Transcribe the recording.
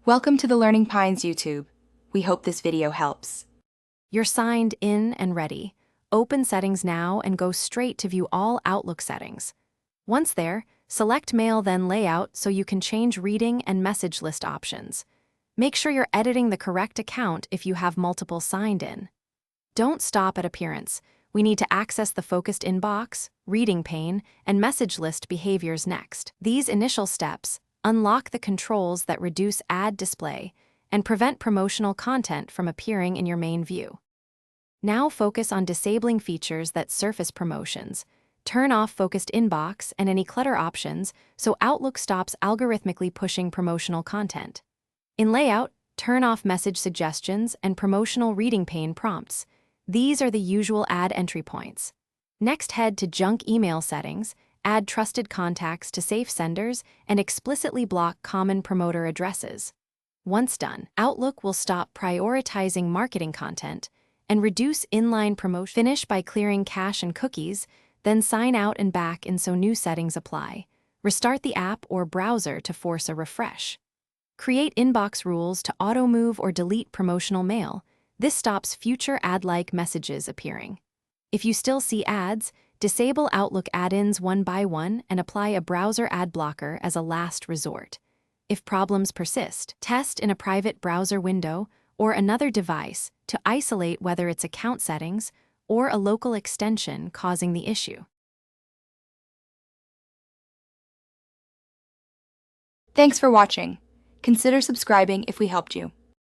Welcome to the Learning Pines YouTube. We hope this video helps. You're signed in and ready. Open Settings now and go straight to view all Outlook settings. Once there, select Mail then Layout so you can change reading and message list options. Make sure you're editing the correct account if you have multiple signed in. Don't stop at appearance. We need to access the focused inbox, reading pane, and message list behaviors next. These initial steps unlock the controls that reduce ad display and prevent promotional content from appearing in your main view. Now focus on disabling features that surface promotions. Turn off focused inbox and any clutter options so Outlook stops algorithmically pushing promotional content. In Layout, turn off message suggestions and promotional reading pane prompts. These are the usual ad entry points. Next, head to Junk Email settings, add trusted contacts to safe senders, and explicitly block common promoter addresses. Once done, Outlook will stop prioritizing marketing content and reduce inline promotion. Finish by clearing cache and cookies, then sign out and back in so new settings apply. Restart the app or browser to force a refresh. Create inbox rules to auto-move or delete promotional mail. This stops future ad-like messages appearing. If you still see ads, disable Outlook add-ins one by one and apply a browser ad blocker as a last resort. If problems persist, test in a private browser window or another device to isolate whether it's account settings or a local extension causing the issue. Thanks for watching. Consider subscribing if we helped you.